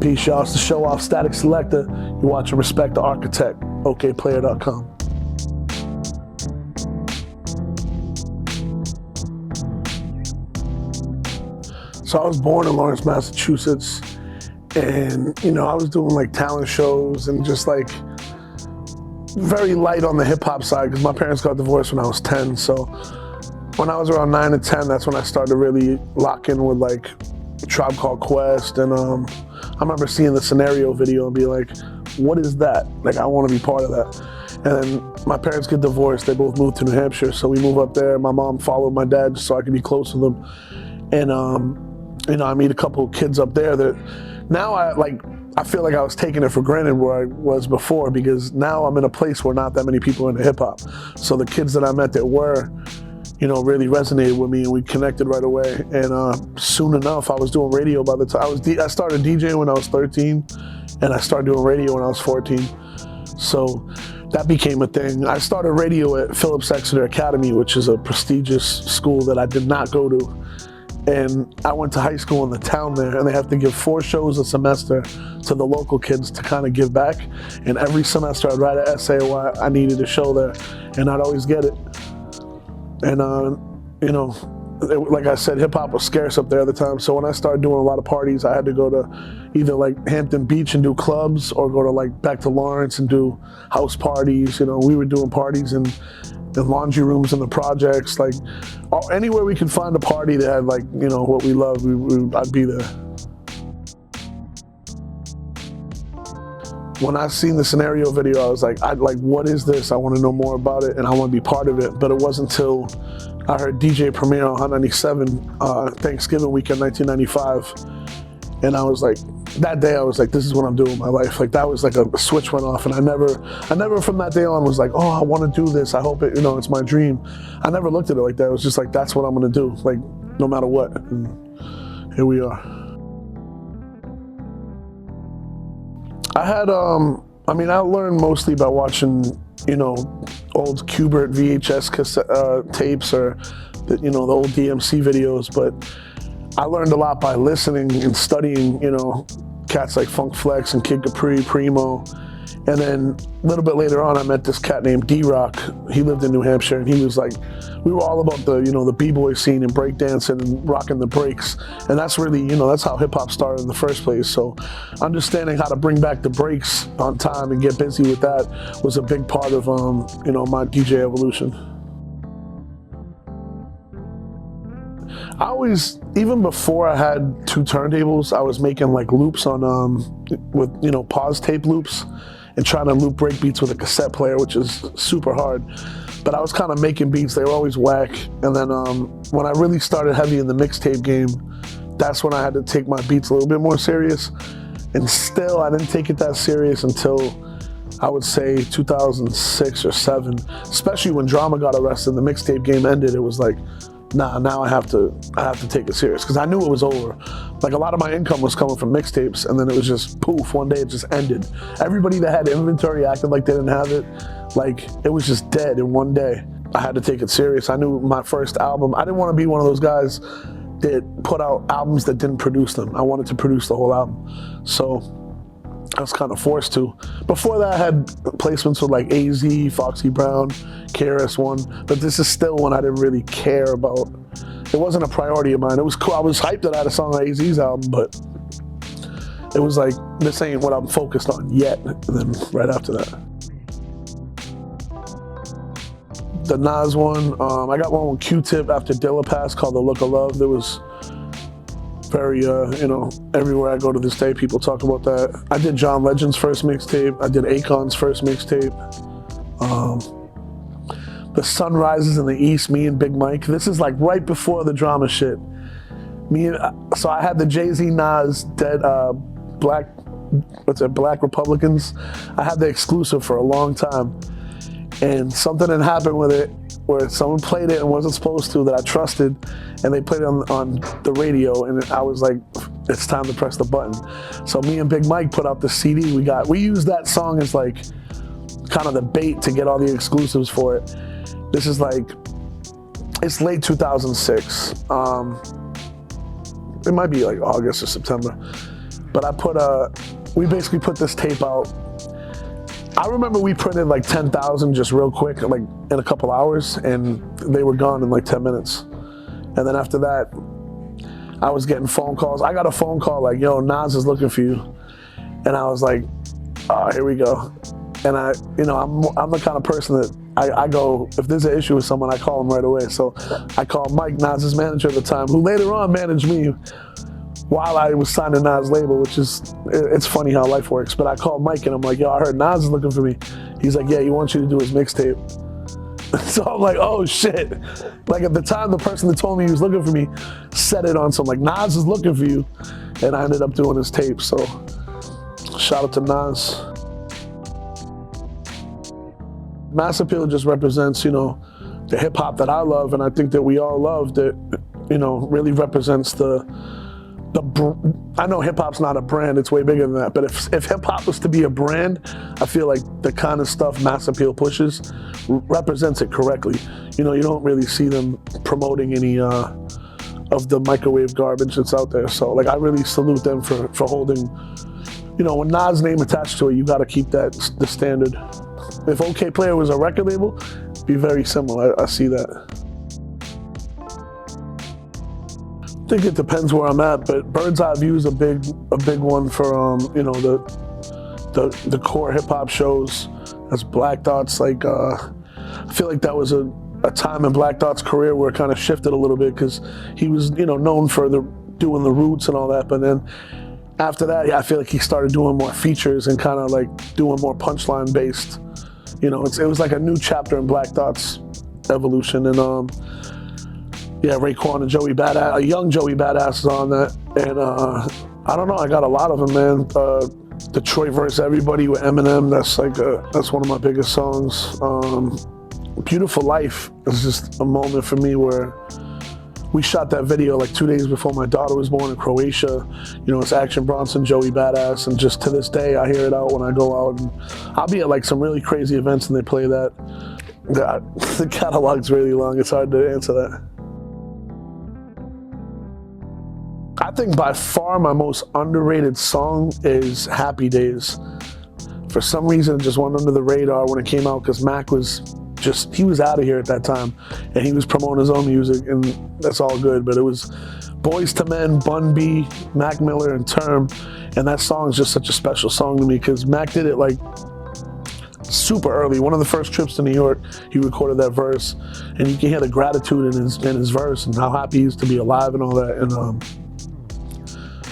Peace, y'all. It's the show off Statik Selektah. You're watching Respect the Architect, Okayplayer.com. So I was born in Lawrence, Massachusetts, and I was doing like talent shows and just like very light on the hip hop side because my parents got divorced when I was 10. So when I was around 9 or 10, that's when I started to really lock in with like Tribe Called Quest, and I remember seeing the Scenario video and be like, what is that? Like, I want to be part of that. And then my parents get divorced. They both moved to New Hampshire, so we move up there. My mom followed my dad just so I could be close to them. And I meet a couple of kids up there that now I feel like I was taking it for granted where I was before, because now I'm in a place where not that many people are into hip hop. So the kids that I met that were, really resonated with me, and we connected right away. And soon enough, I was doing radio by the time I started DJing when I was 13, and I started doing radio when I was 14. So that became a thing. I started radio at Phillips Exeter Academy, which is a prestigious school that I did not go to. And I went to high school in the town there, and they have to give 4 shows a semester to the local kids to kind of give back. And every semester I'd write an essay why I needed a show there, and I'd always get it. And like I said, hip hop was scarce up there at the time. So when I started doing a lot of parties, I had to go to either like Hampton Beach and do clubs, or go to like back to Lawrence and do house parties. We were doing parties in laundry rooms in the projects, like anywhere we could find a party that had like, what we loved, I'd be there. When I seen the Scenario video, I was like, what is this? I want to know more about it, and I want to be part of it. But it wasn't until I heard DJ premiere on Hot 97 Thanksgiving weekend 1995, and I was like, that day I was like, this is what I'm doing with my life. Like, that was like a switch went off, and I never from that day on was like, oh, I want to do this. I hope it, it's my dream. I never looked at it like that. It was just like, that's what I'm going to do, like, no matter what. And here we are. I had, I learned mostly by watching, old Qbert VHS cassette, tapes, or the old DMC videos, but I learned a lot by listening and studying, cats like Funk Flex and Kid Capri, Primo. And then a little bit later on, I met this cat named D-Rock. He lived in New Hampshire, and he was like, we were all about the, the b-boy scene and breakdancing and rocking the breaks. And that's really, that's how hip hop started in the first place. So understanding how to bring back the breaks on time and get busy with that was a big part of, my DJ evolution. I always, even before I had 2 turntables, I was making like loops on, with, pause tape loops, and trying to loop break beats with a cassette player, which is super hard. But I was kind of making beats, they were always whack. And then when I really started heavy in the mixtape game, that's when I had to take my beats a little bit more serious. And still, I didn't take it that serious until I would say 2006 or 7, especially when Drama got arrested, the mixtape game ended. It was like, nah, now I have to take it serious, because I knew it was over. Like, a lot of my income was coming from mixtapes, and then it was just poof, one day it just ended. Everybody that had inventory acted like they didn't have it. Like, it was just dead in one day. I had to take it serious. I knew my first album, I didn't want to be one of those guys that put out albums that didn't produce them. I wanted to produce the whole album. So I was kind of forced to. Before that, I had placements with like AZ, Foxy Brown, KRS-One, but this is still one I didn't really care about. It wasn't a priority of mine. It was cool. I was hyped that I had a song on AZ's album, but it was like, this ain't what I'm focused on yet. And then right after that, the Nas one, I got one with Q-Tip after Dilla passed called The Look of Love. There was very, everywhere I go to this day, people talk about that. I did John Legend's first mixtape. I did Akon's first mixtape. The Sun Rises in the East, me and Big Mike. This is like right before the Drama shit. So I had the Jay-Z Nas Dead Black Republicans. I had the exclusive for a long time. And something had happened with it where someone played it and wasn't supposed to, that I trusted, and they played it on the radio, and I was like, it's time to press the button. So me and Big Mike put out the CD. We used that song as like kind of the bait to get all the exclusives for it. This is like, it's late 2006. It might be like August or September. But we basically put this tape out. I remember we printed like 10,000 just real quick, like in a couple hours, and they were gone in like 10 minutes. And then after that, I was getting phone calls. I got a phone call like, yo, Nas is looking for you. And I was like, oh, here we go. And I'm the kind of person that I go, if there's an issue with someone, I call him right away. So I called Mike, Nas's manager at the time, who later on managed me while I was signed to Nas' label, which is, it's funny how life works. But I called Mike and I'm like, yo, I heard Nas is looking for me. He's like, yeah, he wants you to do his mixtape. So I'm like, oh shit. Like at the time, the person that told me he was looking for me said it on some like, Nas is looking for you. And I ended up doing his tape. So shout out to Nas. Mass Appeal just represents, the hip hop that I love, and I think that we all love that, really represents I know hip hop's not a brand, it's way bigger than that, but if hip hop was to be a brand, I feel like the kind of stuff Mass Appeal pushes represents it correctly. You don't really see them promoting any of the microwave garbage that's out there. So like, I really salute them for holding, when Nas' name attached to it, you gotta keep that the standard. If Okayplayer was a record label, it'd be very similar. I see that. I think it depends where I'm at, but Bird's Eye View is a big one for the core hip hop shows. That's Black Thought's like I feel like that was a time in Black Thought's career where it kind of shifted a little bit because he was known for doing the roots and all that, but then after that, yeah, I feel like he started doing more features and kind of like doing more punchline based. It was like a new chapter in Black Thought's evolution, and yeah, Raekwon and Joey Badas, a young Joey Badas is on that, and I don't know, I got a lot of them, man. Detroit vs. Everybody with Eminem, that's one of my biggest songs. Beautiful Life is just a moment for me where we shot that video like 2 days before my daughter was born in Croatia. It's Action Bronson, Joey Badas, and just to this day, I hear it out when I go out. And I'll be at like some really crazy events and they play that. The catalog's really long, it's hard to answer that. I think by far my most underrated song is Happy Days. For some reason, it just went under the radar when it came out because Mac he was out of here at that time and he was promoting his own music, and that's all good, but it was Boyz II Men, Bun B, Mac Miller, and Term, and that song is just such a special song to me because Mac did it like super early. One of the first trips to New York, he recorded that verse, and you can hear the gratitude in his verse and how happy he is to be alive and all that, and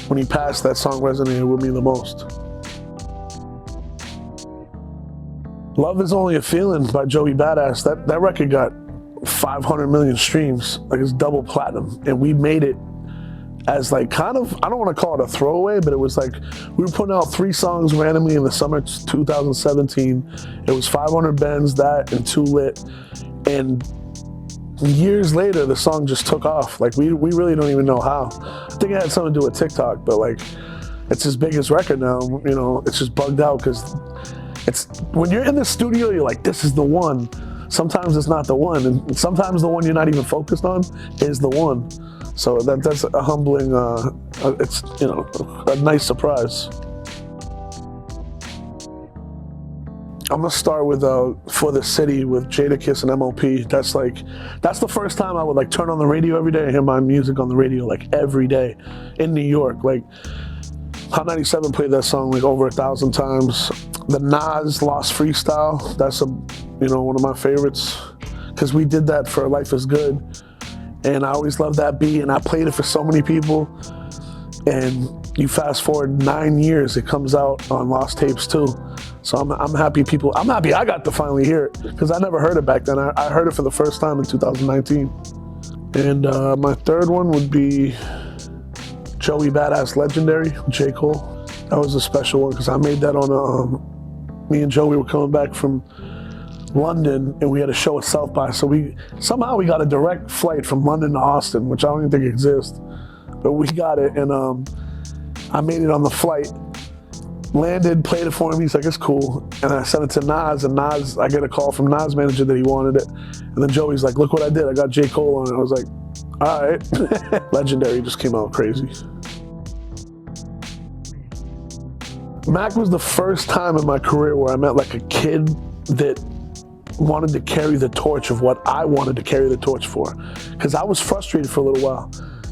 when he passed, that song resonated with me the most. Love Is Only a Feeling by Joey Badas. That record got 500 million streams, like it's double platinum. And we made it as like kind of, I don't want to call it a throwaway, but it was like, we were putting out 3 songs randomly in the summer 2017. It was 500 Bends, that, and Too Lit. And years later, the song just took off. Like we really don't even know how. I think it had something to do with TikTok, but like, it's his biggest record now. It's just bugged out because when you're in the studio, you're like, this is the one. Sometimes it's not the one, and sometimes the one you're not even focused on is the one. So that's a humbling, it's a nice surprise. I'm gonna start with For the City with Jadakiss and MOP. That's the first time I would like turn on the radio every day and hear my music on the radio like every day in New York. Like Hot 97 played that song like over 1,000 times. The Nas Lost Freestyle, that's one of my favorites because we did that for Life is Good, and I always loved that beat, and I played it for so many people. And you fast forward 9 years, it comes out on Lost Tapes too. So I'm happy I got to finally hear it because I never heard it back then. I heard it for the first time in 2019. And my third one would be Joey Badas Legendary with J. Cole. That was a special one because I made that on me and Joey were coming back from London and we had a show at South by. So we got a direct flight from London to Austin, which I don't even think exists. But we got it, and I made it on the flight. Landed, played it for him, he's like, it's cool. And I sent it to Nas, and Nas, I get a call from Nas' manager that he wanted it. And then Joey's like, look what I did, I got J. Cole on it. I was like, all right. Legendary just came out crazy. Mac was the first time in my career where I met like a kid that wanted to carry the torch of what I wanted to carry the torch for. Because I was frustrated for a little while.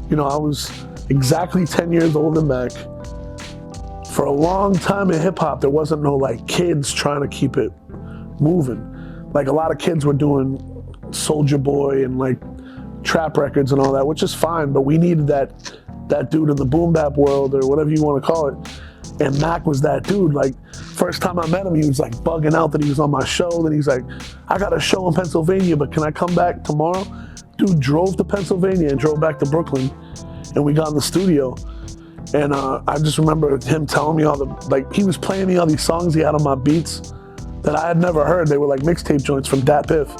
You know, I was exactly 10 years older than Mac. For a long time in hip hop, there wasn't no like kids trying to keep it moving. Like a lot of kids were doing Soulja Boy and like trap records and all that, which is fine, but we needed that dude in the boom bap world or whatever you want to call it. And Mac was that dude. Like, first time I met him, he was like bugging out that he was on my show. Then he's like, I got a show in Pennsylvania, but can I come back tomorrow? Dude drove to Pennsylvania and drove back to Brooklyn, and we got in the studio. And I just remember him telling me all the, like, he was playing me all these songs he had on my beats that I had never heard. They were like mixtape joints from Dat Piff,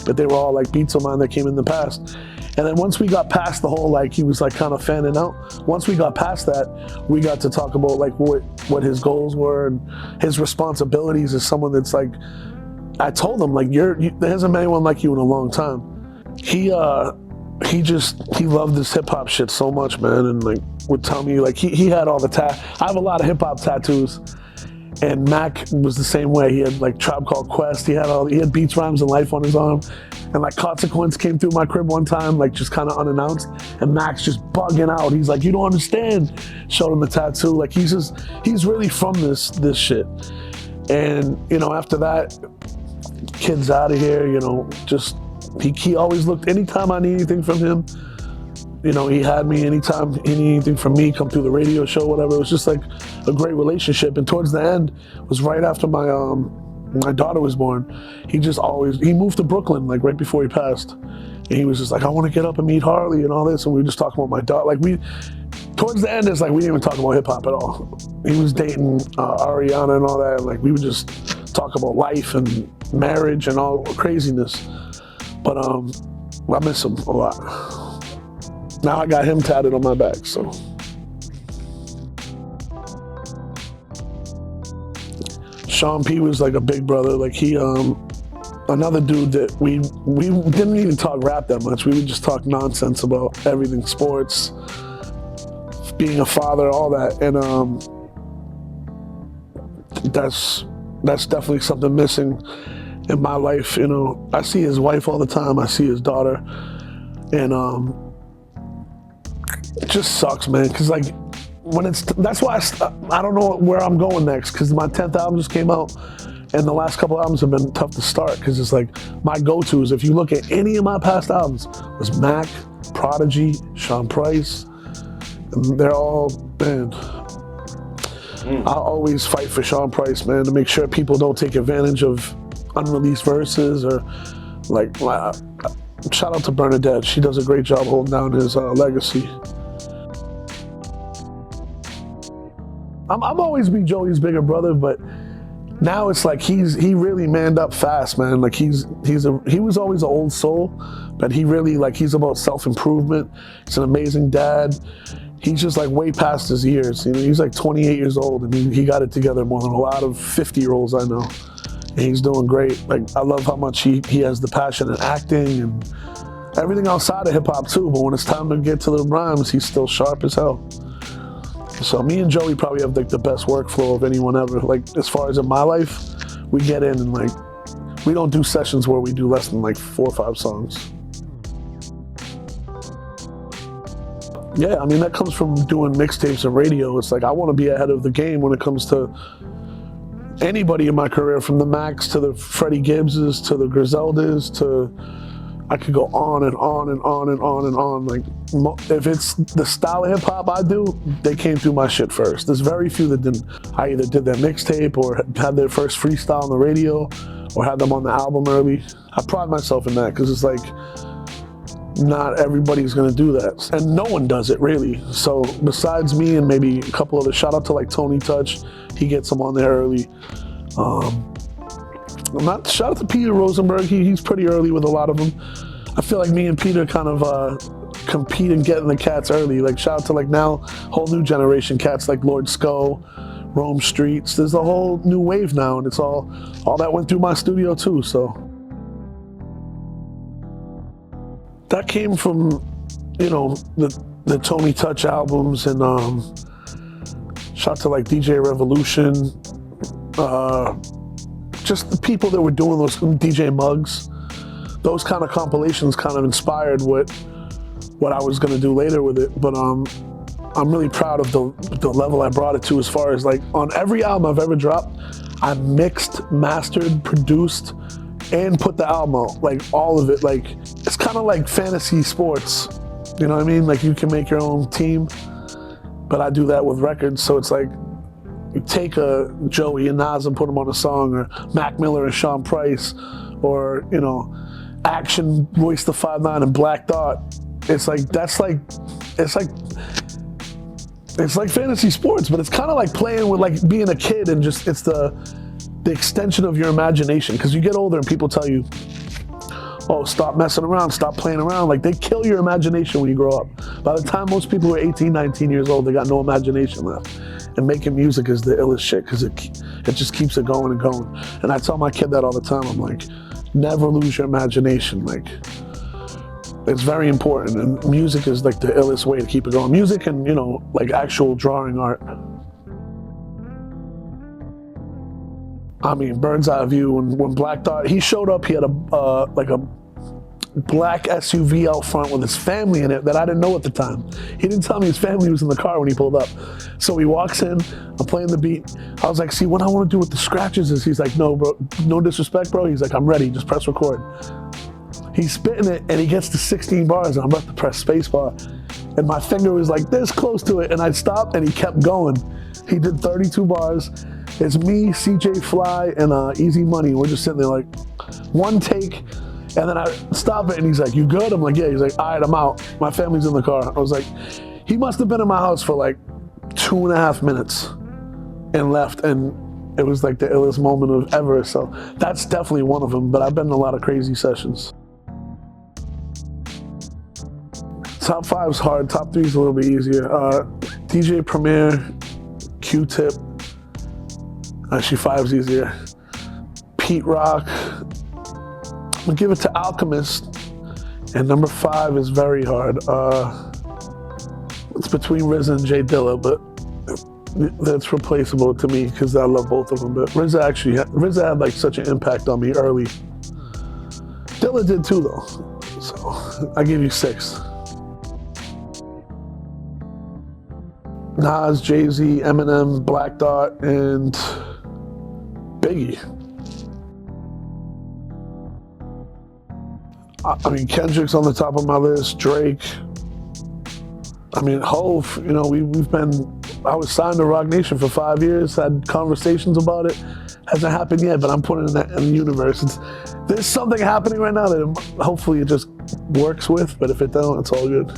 but they were all like beats of mine that came in the past. And then once we got past the whole, like, he was like kind of fanning out, once we got past that, we got to talk about like what his goals were and his responsibilities as someone that's like, I told him like, there hasn't been anyone like you in a long time. He loved this hip hop shit so much, man, and like would tell me like he had all the I have a lot of hip hop tattoos. And Mac was the same way. He had like Tribe Called Quest. He had Beats, Rhymes, and Life on his arm. And like Consequence came through my crib one time, like just kind of unannounced. And Mac's just bugging out. He's like, you don't understand. Showed him the tattoo. Like he's really from this shit. And you know, after that, kid's out of here. You know, just he always looked. Anytime I need anything from him, you know, he had me. Anytime he needed anything from me, come through the radio show, whatever. It was just like a great relationship. And towards the end, it was right after my daughter was born. He moved to Brooklyn like right before he passed. And he was just like, I want to get up and meet Harley and all this. And we were just talking about my daughter. Like towards the end, it's like we didn't even talk about hip hop at all. He was dating Ariana and all that. And like we would just talk about life and marriage and all craziness. But I miss him a lot. Now I got him tatted on my back, so. Sean P was like a big brother. Like he, another dude that we didn't even talk rap that much. We would just talk nonsense about everything, sports, being a father, all that. And that's definitely something missing in my life. You know, I see his wife all the time. I see his daughter, and it just sucks, man, because like that's why I don't know where I'm going next, because my 10th album just came out and the last couple albums have been tough to start, because it's like my go-tos, if you look at any of my past albums, was Mac, Prodigy, Sean Price, and they're all, man, I'll always fight for Sean Price, man, to make sure people don't take advantage of unreleased verses or like, shout out to Bernadette. She does a great job holding down his legacy. I'm always be Joey's bigger brother, but now it's like he really manned up fast, man. Like he was always an old soul, but he really, like, he's about self-improvement. He's an amazing dad. He's just like way past his years. You know, he's like 28 years old and he got it together more than a lot of 50-year-olds I know. And he's doing great. Like, I love how much he has the passion in acting and everything outside of hip hop too, but when it's time to get to the rhymes, he's still sharp as hell. So me and Joey probably have like the best workflow of anyone ever. Like, as far as in my life, we get in and like, we don't do sessions where we do less than like 4 or 5 songs. Yeah, I mean, that comes from doing mixtapes and radio. It's like, I want to be ahead of the game when it comes to anybody in my career, from the Macs to the Freddie Gibbses to the Griseldas to, I could go on and on and on and on and on. Like, if it's the style of hip hop I do, they came through my shit first. There's very few that didn't. I either did their mixtape or had their first freestyle on the radio or had them on the album early. I pride myself in that, because it's like, not everybody's gonna do that. And no one does it, really. So besides me and maybe a couple others, shout out to like Tony Touch, he gets them on there early. Shout out to Peter Rosenberg, he's pretty early with a lot of them. I feel like me and Peter kind of compete in getting the cats early. Like, shout out to like now, whole new generation cats like Lord Sco, Rome Streets. There's a whole new wave now, and it's all that went through my studio too, so. That came from, you know, the Tony Touch albums, and Shout out to like DJ Revolution, just the people that were doing those, DJ Muggs. Those kind of compilations kind of inspired what I was gonna do later with it. But I'm really proud of the level I brought it to, as far as like on every album I've ever dropped, I mixed, mastered, produced, and put the album out, like all of it. Like it's kind of like fantasy sports, you know what I mean? Like you can make your own team, but I do that with records. So it's like you take a Joey and Nas and put them on a song, or Mac Miller and Sean Price, or you know, Action, Royce the 5'9" and Black Thought. It's like it's like fantasy sports, but it's kind of like playing with, like being a kid, and just it's the extension of your imagination. Because you get older and people tell you, oh, stop messing around, stop playing around. Like they kill your imagination when you grow up. By the time most people are 18, 19 years old, they got no imagination left. And making music is the illest shit, because it just keeps it going and going. And I tell my kid that all the time. I'm like, never lose your imagination. Like, it's very important, and music is like the illest way to keep it going. Music and, you know, like actual drawing art. I mean, bird's eye view. When Black Thought, he showed up, he had like a black SUV out front with his family in it that I didn't know at the time. He didn't tell me his family was in the car when he pulled up. So he walks in, I'm playing the beat. I was like, see, what I want to do with the scratches is, he's like, no, bro, no disrespect, bro. He's like, I'm ready, just press record. He's spitting it, and he gets to 16 bars, and I'm about to press spacebar. And my finger was like this close to it, and I stopped, and he kept going. He did 32 bars. It's me, CJ Fly, and Easy Money. We're just sitting there like, one take, and then I stop it, and he's like, you good? I'm like, yeah. He's like, all right, I'm out. My family's in the car. I was like, he must have been in my house for like 2.5 minutes and left, and it was like the illest moment of ever. So that's definitely one of them, but I've been in a lot of crazy sessions. Top 5's hard, top 3's a little bit easier. DJ Premier, Q-Tip, actually 5's easier. Pete Rock, I'm gonna give it to Alchemist, and number 5 is very hard. It's between RZA and J Dilla, but that's replaceable to me because I love both of them. But RZA had like such an impact on me early. Dilla did too though, so I give you 6. Nas, Jay-Z, Eminem, Black Thought, and Biggie. I mean, Kendrick's on the top of my list, Drake. I mean, Hov, you know, I was signed to Rock Nation for 5 years, had conversations about it. Hasn't happened yet, but I'm putting it in the universe. There's something happening right now that hopefully it just works with, but if it don't, it's all good.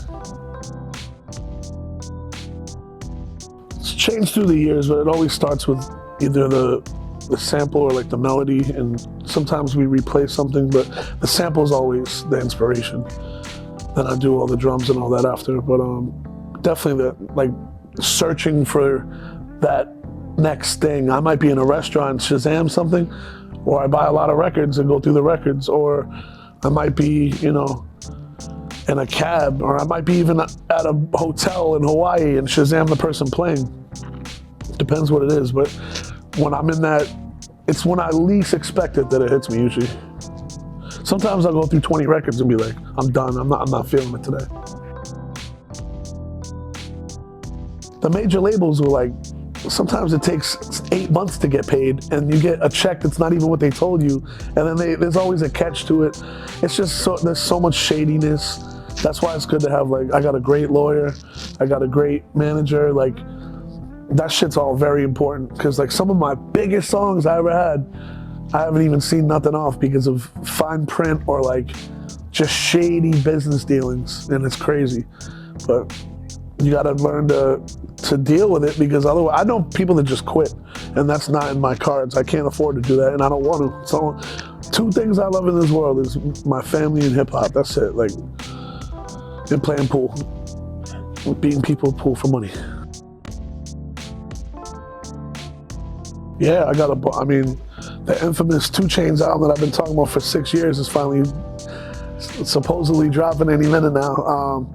It's changed through the years, but it always starts with either the sample or like the melody, and sometimes we replace something, but the sample is always the inspiration. Then I do all the drums and all that after, but definitely like searching for that next thing. I might be in a restaurant, Shazam something, or I buy a lot of records and go through the records, or I might be, you know, in a cab, or I might be even at a hotel in Hawaii and Shazam the person playing. Depends what it is, but when I'm in that, it's when I least expect it that it hits me usually. Sometimes I'll go through 20 records and be like, I'm done, I'm not feeling it today. The major labels were like, sometimes it takes 8 months to get paid, and you get a check that's not even what they told you, and then there's always a catch to it. It's just there's so much shadiness. That's why it's good to have, like, I got a great lawyer, I got a great manager, like, that shit's all very important, because like some of my biggest songs I ever had, I haven't even seen nothing off because of fine print or like just shady business dealings, and it's crazy. But you gotta learn to deal with it, because otherwise, I know people that just quit, and that's not in my cards. I can't afford to do that, and I don't want to. So 2 things I love in this world is my family and hip hop. That's it. Like, and playing pool, beating people pool for money. Yeah, I mean, the infamous 2 Chainz album that I've been talking about for 6 years is finally supposedly dropping any minute now.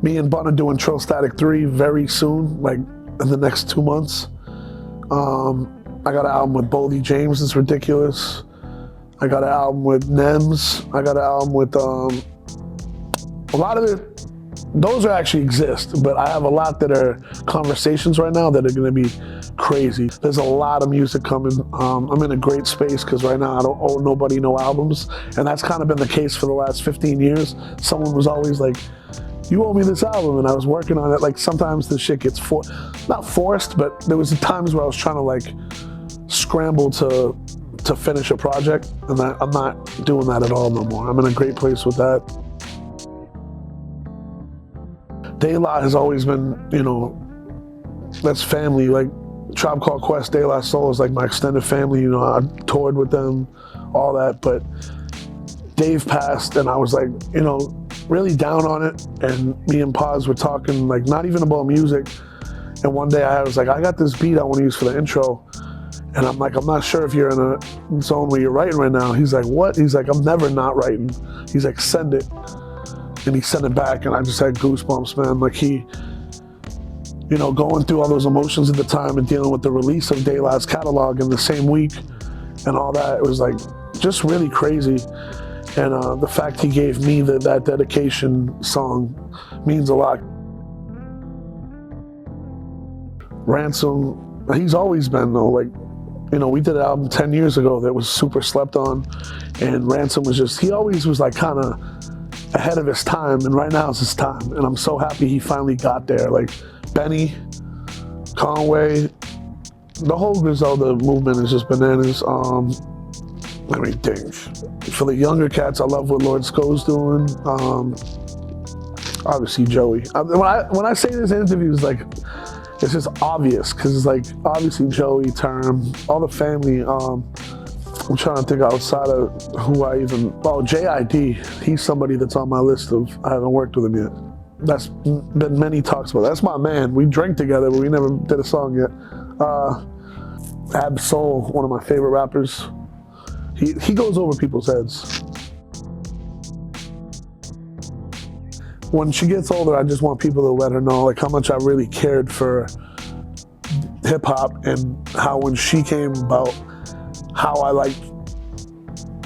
Me and Bun are doing Trill Static 3 very soon, like in the next 2 months. I got an album with Boldy James, it's ridiculous. I got an album with Nems. I got an album with, a lot of it, those are actually exist, but I have a lot that are conversations right now that are gonna be crazy. There's a lot of music coming. I'm in a great space because right now I don't owe nobody no albums, and that's kind of been the case for the last 15 years. Someone was always like, you owe me this album, and I was working on it. Like sometimes the shit gets not forced, but there was times where I was trying to like scramble to finish a project, and I'm not doing that at all no more. I'm in a great place with that. De La has always been, you know, that's family. Like Tribe Called Quest, De La Soul is like my extended family. You know, I toured with them, all that, but Dave passed, and I was like, you know, really down on it. And me and Paz were talking, like, not even about music. And one day I was like, I got this beat I want to use for the intro. And I'm like, I'm not sure if you're in a zone where you're writing right now. He's like, what? He's like, I'm never not writing. He's like, send it. And he sent it back, and I just had goosebumps, man. Like he, you know, going through all those emotions at the time and dealing with the release of De La's catalog in the same week and all that, it was like just really crazy. And the fact he gave me that dedication song means a lot. Ransom, he's always been though, like, you know, we did an album 10 years ago that was super slept on, and Ransom was just, he always was like kind of ahead of his time, and right now it's his time. And I'm so happy he finally got there. Like Benny, Conway, the whole Griselda movement is just bananas. Let me think. For the younger cats, I love what Lord Sko's doing. Obviously Joey. When I say this in interviews, like, it's just obvious, because it's like, obviously Joey, Term, all the family. I'm trying to think outside of who I even, J.I.D., he's somebody that's on my list of, I haven't worked with him yet. That's been many talks about. That's my man. We drank together, but we never did a song yet. Ab Soul, one of my favorite rappers. He goes over people's heads. When she gets older, I just want people to let her know like how much I really cared for hip hop, and how when she came about, how I like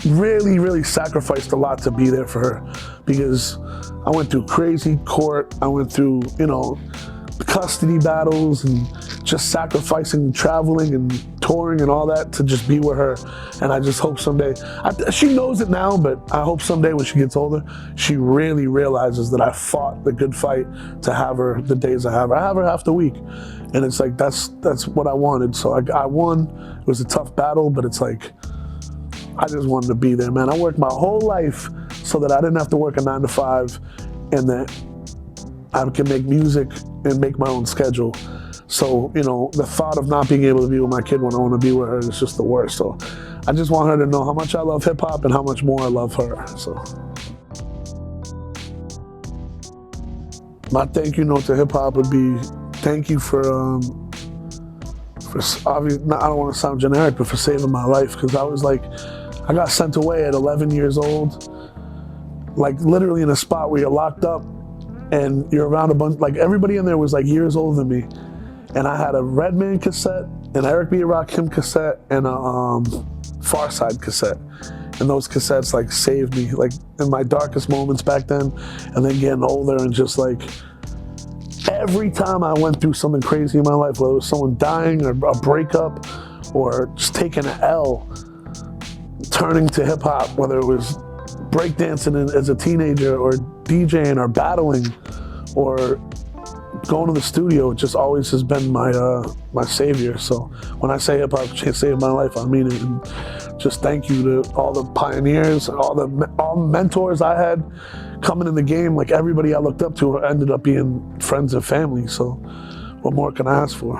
really sacrificed a lot to be there for her, because I went through crazy court. I went through, you know, custody battles, and just sacrificing traveling and touring and all that to just be with her. And I just hope someday, she knows it now, but I hope someday when she gets older, she really realizes that I fought the good fight to have her the days I have her. I have her half the week. And it's like, that's what I wanted. So I won. It was a tough battle, but it's like, I just wanted to be there, man. I worked my whole life so that I didn't have to work a 9 to 5, and that I can make music and make my own schedule. So, you know, the thought of not being able to be with my kid when I want to be with her is just the worst. So I just want her to know how much I love hip hop and how much more I love her. So my thank you note to hip hop would be, thank you for obviously, I don't want to sound generic, but for saving my life. Because I was like, I got sent away at 11 years old, like literally in a spot where you're locked up and you're around a bunch, like everybody in there was like years older than me. And I had a Redman cassette, an Eric B. Rakim cassette, and a Farside cassette. And those cassettes like saved me, like in my darkest moments back then, and then getting older, and just like, every time I went through something crazy in my life, whether it was someone dying or a breakup or just taking an L, turning to hip hop, whether it was breakdancing as a teenager or DJing or battling or going to the studio, it just always has been my savior. So when I say hip hop saved my life, I mean it. And just thank you to all the pioneers, all the mentors I had coming in the game. Like everybody I looked up to ended up being friends and family. So what more can I ask for?